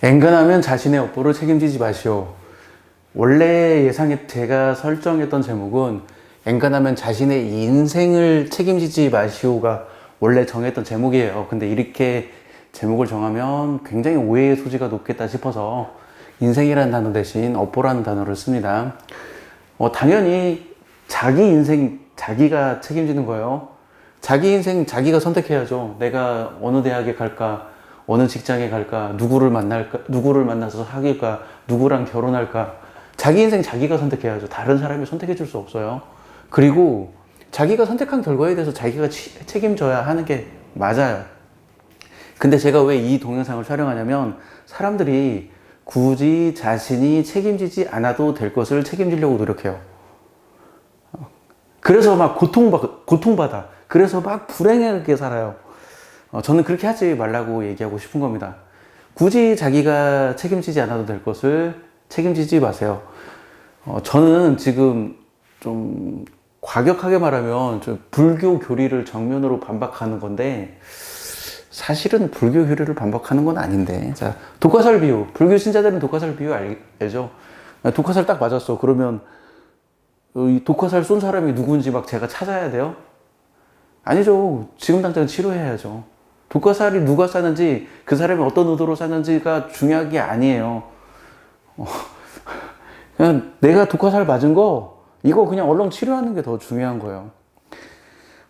엔간하면 자신의 업보를 책임지지 마시오. 원래 제가 설정했던 제목은 엔간하면 자신의 인생을 책임지지 마시오가 원래 정했던 제목이에요. 근데 이렇게 제목을 정하면 굉장히 오해의 소지가 높겠다 싶어서 인생이라는 단어 대신 업보라는 단어를 씁니다. 당연히 자기 인생 자기가 책임지는 거예요. 자기 인생 자기가 선택해야죠. 내가 어느 대학에 갈까, 어느 직장에 갈까, 누구를 만날까, 누구를 만나서 사귈까, 누구랑 결혼할까. 자기 인생 자기가 선택해야죠. 다른 사람이 선택해 줄 수 없어요. 그리고 자기가 선택한 결과에 대해서 자기가 책임져야 하는 게 맞아요. 근데 제가 왜 이 동영상을 촬영하냐면 사람들이 굳이 자신이 책임지지 않아도 될 것을 책임지려고 노력해요. 그래서 막 고통받아. 그래서 막 불행하게 살아요. 저는 그렇게 하지 말라고 얘기하고 싶은 겁니다. 굳이 자기가 책임지지 않아도 될 것을 책임지지 마세요. 저는 지금 좀 과격하게 말하면 좀 불교 교리를 정면으로 반박하는 건데 사실은 불교 교리를 반박하는 건 아닌데. 자, 독화살 비유. 불교 신자들은 독화살 비유 알죠? 독화살 딱 맞았어. 그러면 이 독화살 쏜 사람이 누군지 막 제가 찾아야 돼요? 아니죠. 지금 당장 치료해야죠. 독화살이 누가 쐈는지, 그 사람이 어떤 의도로 쐈는지가 중요한 게 아니에요. 그냥 내가 독화살 맞은 거, 이거 그냥 얼른 치료하는 게 더 중요한 거예요.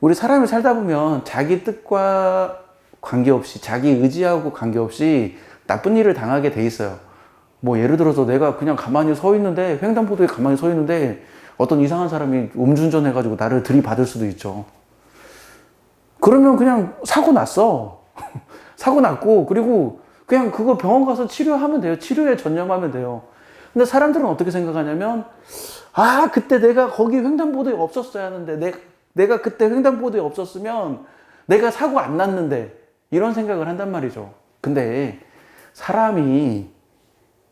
우리 사람이 살다 보면 자기 뜻과 관계없이, 자기 의지하고 관계없이 나쁜 일을 당하게 돼 있어요. 뭐 예를 들어서 내가 그냥 가만히 서 있는데, 횡단보도에 가만히 서 있는데 어떤 이상한 사람이 음주운전 해가지고 나를 들이받을 수도 있죠. 그러면 그냥 사고 났어. 사고 났고, 그리고 그냥 그거 병원 가서 치료하면 돼요. 치료에 전념하면 돼요. 근데 사람들은 어떻게 생각하냐면, 그때 내가 거기 횡단보도에 없었어야 하는데, 내가 그때 횡단보도에 없었으면 내가 사고 안 났는데, 이런 생각을 한단 말이죠. 근데 사람이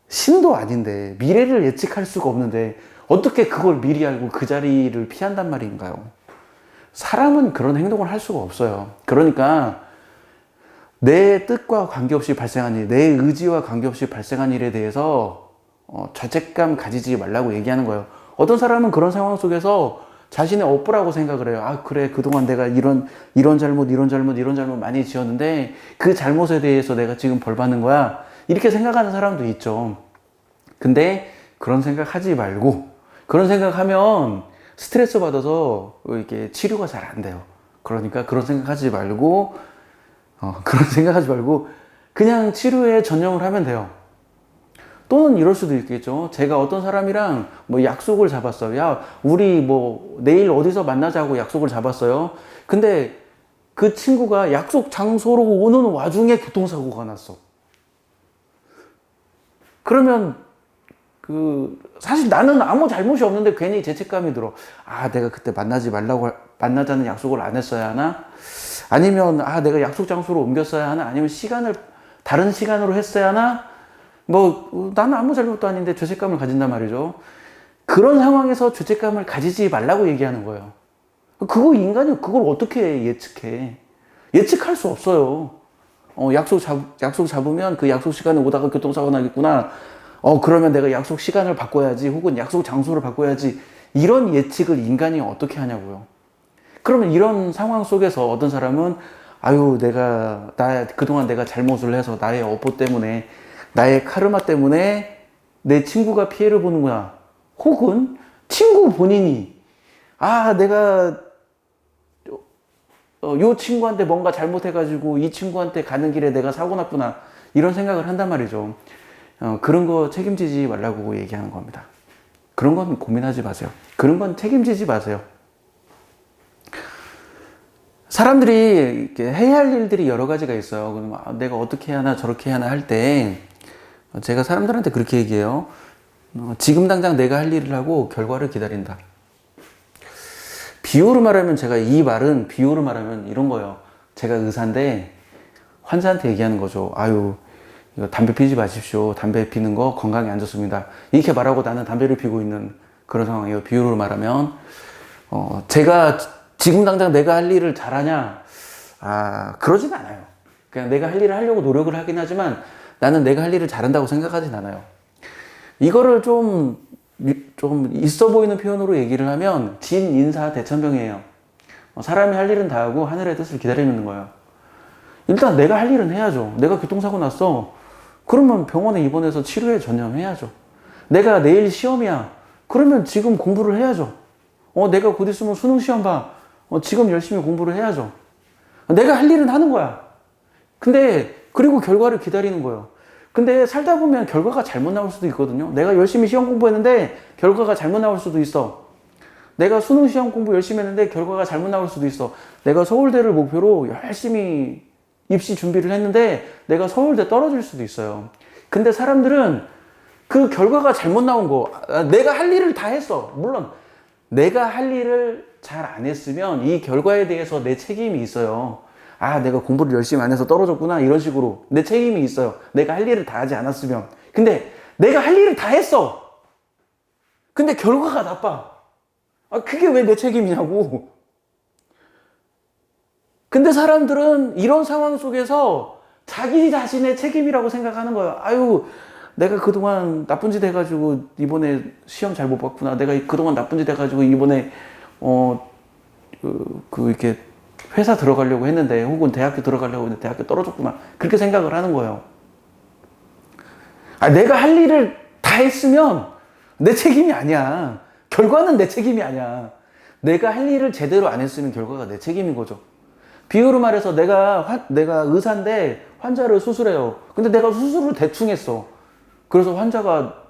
신도 아닌데, 미래를 예측할 수가 없는데, 어떻게 그걸 미리 알고 그 자리를 피한단 말인가요? 사람은 그런 행동을 할 수가 없어요. 그러니까 내 뜻과 관계없이 발생한 일, 내 의지와 관계없이 발생한 일에 대해서 죄책감 가지지 말라고 얘기하는 거예요. 어떤 사람은 그런 상황 속에서 자신의 업보라고 생각을 해요. 그래, 그동안 내가 이런 잘못 많이 지었는데 그 잘못에 대해서 내가 지금 벌 받는 거야. 이렇게 생각하는 사람도 있죠. 근데 그런 생각 하지 말고, 그런 생각하면 스트레스 받아서 이렇게 치료가 잘 안 돼요. 그러니까 그런 생각하지 말고, 그냥 치료에 전념을 하면 돼요. 또는 이럴 수도 있겠죠. 제가 어떤 사람이랑 뭐 약속을 잡았어요. 야, 우리 뭐 내일 어디서 만나자고 약속을 잡았어요. 근데 그 친구가 약속 장소로 오는 와중에 교통사고가 났어. 그러면 사실 나는 아무 잘못이 없는데 괜히 죄책감이 들어. 내가 그때 만나자는 약속을 안 했어야 하나? 아니면, 내가 약속 장소로 옮겼어야 하나? 아니면 다른 시간으로 했어야 하나? 나는 아무 잘못도 아닌데 죄책감을 가진단 말이죠. 그런 상황에서 죄책감을 가지지 말라고 얘기하는 거예요. 인간이 그걸 어떻게 예측해? 예측할 수 없어요. 약속 잡으면 그 약속 시간에 오다가 교통사고 나겠구나. 그러면 내가 약속 시간을 바꿔야지, 혹은 약속 장소를 바꿔야지. 이런 예측을 인간이 어떻게 하냐고요. 그러면 이런 상황 속에서 어떤 사람은, 그동안 내가 잘못을 해서 나의 업보 때문에, 나의 카르마 때문에 내 친구가 피해를 보는구나. 혹은 친구 본인이, 내가 요 친구한테 뭔가 잘못해가지고 이 친구한테 가는 길에 내가 사고 났구나. 이런 생각을 한단 말이죠. 그런 거 책임지지 말라고 얘기하는 겁니다. 그런 건 고민하지 마세요. 그런 건 책임지지 마세요. 사람들이 이렇게 해야 할 일들이 여러 가지가 있어요. 그러면 내가 어떻게 해야 하나 저렇게 해야 하나 할 때 제가 사람들한테 그렇게 얘기해요. 지금 당장 내가 할 일을 하고 결과를 기다린다. 비유로 말하면 비유로 말하면 이런 거예요. 제가 의사인데 환자한테 얘기하는 거죠. 이거 담배 피지 마십시오. 담배 피는 거 건강에 안 좋습니다. 이렇게 말하고 나는 담배를 피고 있는 그런 상황이에요. 비유로 말하면. 제가 지금 당장 내가 할 일을 잘하냐? 그러진 않아요. 그냥 내가 할 일을 하려고 노력을 하긴 하지만 나는 내가 할 일을 잘한다고 생각하진 않아요. 이거를 좀 있어 보이는 표현으로 얘기를 하면 진인사대천병이에요. 사람이 할 일은 다 하고 하늘의 뜻을 기다리는 거예요. 일단 내가 할 일은 해야죠. 내가 교통사고 났어. 그러면 병원에 입원해서 치료에 전념해야죠. 내가 내일 시험이야. 그러면 지금 공부를 해야죠. 내가 곧 있으면 수능 시험 봐. 지금 열심히 공부를 해야죠. 내가 할 일은 하는 거야. 근데 그리고 결과를 기다리는 거예요. 근데 살다 보면 결과가 잘못 나올 수도 있거든요. 내가 열심히 시험 공부했는데 결과가 잘못 나올 수도 있어. 내가 수능 시험 공부 열심히 했는데 결과가 잘못 나올 수도 있어. 내가 서울대를 목표로 열심히 입시 준비를 했는데 내가 서울대 떨어질 수도 있어요. 근데 사람들은 그 결과가 잘못 나온 거, 내가 할 일을 다 했어. 물론 내가 할 일을 잘 안 했으면 이 결과에 대해서 내 책임이 있어요. 내가 공부를 열심히 안 해서 떨어졌구나, 이런 식으로 내 책임이 있어요. 내가 할 일을 다 하지 않았으면. 근데 내가 할 일을 다 했어. 근데 결과가 나빠. 그게 왜 내 책임이냐고. 근데 사람들은 이런 상황 속에서 자기 자신의 책임이라고 생각하는 거예요. 아유, 내가 그동안 나쁜 짓 해가지고 이번에 시험 잘 못 봤구나. 내가 그동안 나쁜 짓 해가지고 이번에 이렇게 회사 들어가려고 했는데, 혹은 대학교 들어가려고 했는데 대학교 떨어졌구나. 그렇게 생각을 하는 거예요. 내가 할 일을 다 했으면 내 책임이 아니야. 결과는 내 책임이 아니야. 내가 할 일을 제대로 안 했으면 결과가 내 책임인 거죠. 비유로 말해서 내가 의사인데 환자를 수술해요. 근데 내가 수술을 대충 했어. 그래서 환자가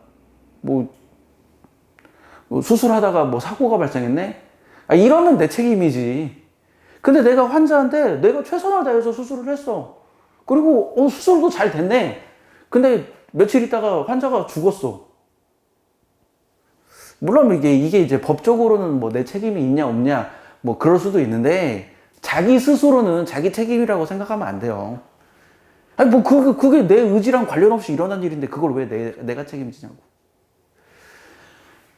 수술하다가 사고가 발생했네? 이러면 내 책임이지. 근데 내가 환자한테 내가 최선을 다해서 수술을 했어. 그리고 수술도 잘 됐네. 근데 며칠 있다가 환자가 죽었어. 물론 이게 이제 법적으로는 내 책임이 있냐 없냐 그럴 수도 있는데, 자기 스스로는 자기 책임이라고 생각하면 안 돼요. 그게 내 의지랑 관련 없이 일어난 일인데 그걸 왜 내가 책임지냐고.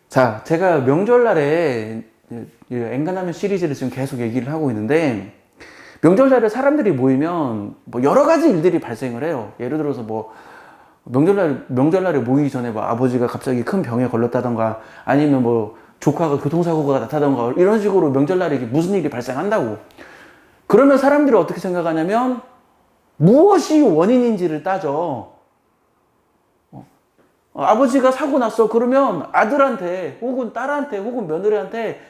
자, 제가 명절날에 엔간하면 시리즈를 지금 계속 얘기를 하고 있는데, 명절날에 사람들이 모이면 여러 가지 일들이 발생을 해요. 예를 들어서 명절날에 모이기 전에 아버지가 갑자기 큰 병에 걸렸다던가, 아니면 조카가 교통사고가 났다던가, 이런 식으로 명절날에 무슨 일이 발생한다고. 그러면 사람들이 어떻게 생각하냐면 무엇이 원인인지를 따져. 아버지가 사고 났어. 그러면 아들한테 혹은 딸한테 혹은 며느리한테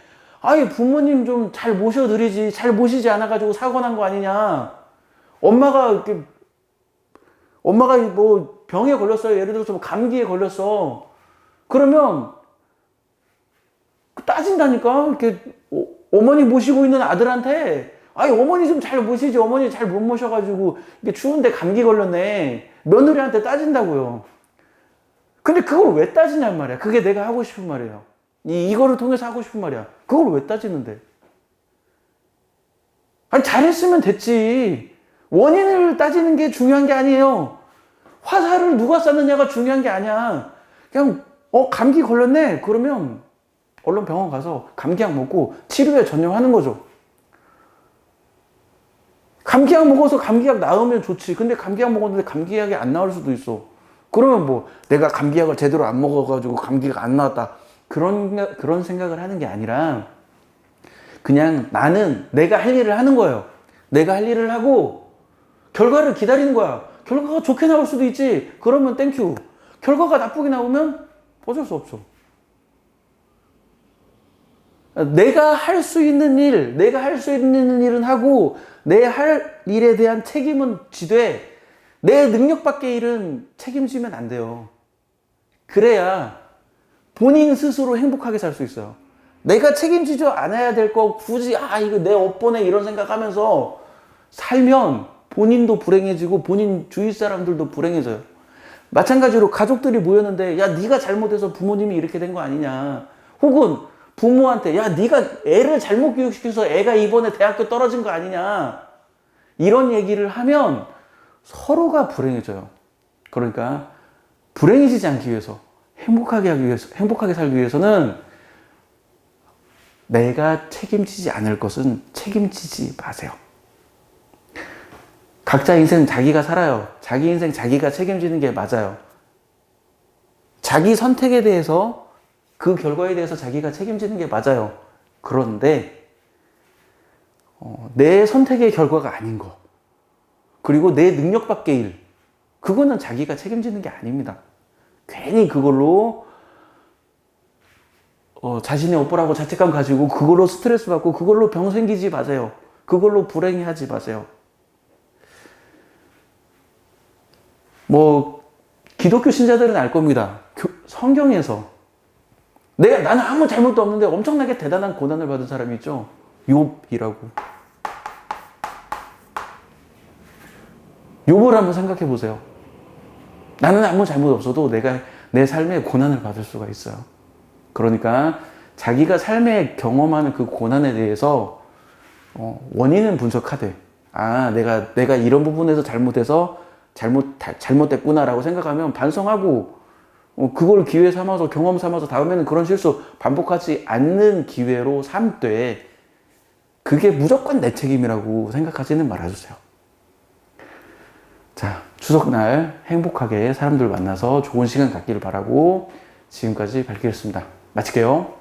부모님 좀 잘 모셔드리지, 잘 모시지 않아가지고 사고 난 거 아니냐. 엄마가 병에 걸렸어요. 예를 들어서 감기에 걸렸어. 그러면 따진다니까. 이렇게 어머니 모시고 있는 아들한테 어머니 좀 잘 모시지. 어머니 잘 못 모셔가지고 이게 추운데 감기 걸렸네. 며느리한테 따진다고요. 근데 그걸 왜 따지냔 말이야. 그게 내가 하고 싶은 말이에요. 이거를 통해서 하고 싶은 말이야. 그걸 왜 따지는데? 잘했으면 됐지. 원인을 따지는 게 중요한 게 아니에요. 화살을 누가 쐈느냐가 중요한 게 아니야. 그냥 감기 걸렸네. 그러면 얼른 병원 가서 감기약 먹고 치료에 전념하는 거죠. 감기약 먹어서 감기약 나으면 좋지. 근데 감기약 먹었는데 감기약이 안 나올 수도 있어. 그러면 내가 감기약을 제대로 안 먹어가지고 감기가 안 나왔다. 그런 생각을 하는 게 아니라, 그냥 나는 내가 할 일을 하는 거예요. 내가 할 일을 하고 결과를 기다리는 거야. 결과가 좋게 나올 수도 있지. 그러면 땡큐. 결과가 나쁘게 나오면 어쩔 수 없죠. 내가 할 수 있는 일은 하고, 내 할 일에 대한 책임은 지되, 내 능력 밖의 일은 책임지면 안 돼요. 그래야 본인 스스로 행복하게 살 수 있어요. 내가 책임지지 않아야 될 거 굳이 이거 내 업보네 이런 생각하면서 살면 본인도 불행해지고 본인 주위 사람들도 불행해져요. 마찬가지로 가족들이 모였는데 네가 잘못해서 부모님이 이렇게 된 거 아니냐, 혹은 부모한테 네가 애를 잘못 교육시켜서 애가 이번에 대학교 떨어진 거 아니냐, 이런 얘기를 하면 서로가 불행해져요. 그러니까 불행해지지 않기 위해서, 행복하게 살기 위해서는 내가 책임지지 않을 것은 책임지지 마세요. 각자 인생 자기가 살아요. 자기 인생 자기가 책임지는 게 맞아요. 자기 선택에 대해서 그 결과에 대해서 자기가 책임지는 게 맞아요. 그런데 내 선택의 결과가 아닌 거, 그리고 내 능력 밖의 일, 그거는 자기가 책임지는 게 아닙니다. 괜히 그걸로 자신의 업보라고 자책감 가지고 그걸로 스트레스 받고 그걸로 병 생기지 마세요. 그걸로 불행해하지 마세요. 뭐 기독교 신자들은 알 겁니다. 성경에서 나는 아무 잘못도 없는데 엄청나게 대단한 고난을 받은 사람이 있죠. 욥이라고. 욥을 한번 생각해 보세요. 나는 아무 잘못 없어도 내가 내 삶에 고난을 받을 수가 있어요. 그러니까 자기가 삶에 경험하는 그 고난에 대해서 원인은 분석하되, 내가 이런 부분에서 잘못해서 잘못됐구나라고 생각하면 반성하고, 그걸 기회 삼아서 경험 삼아서 다음에는 그런 실수 반복하지 않는 기회로 삼되, 그게 무조건 내 책임이라고 생각하지는 말아주세요. 자, 추석날 행복하게 사람들 만나서 좋은 시간 갖기를 바라고 지금까지 밝히겠습니다. 마칠게요.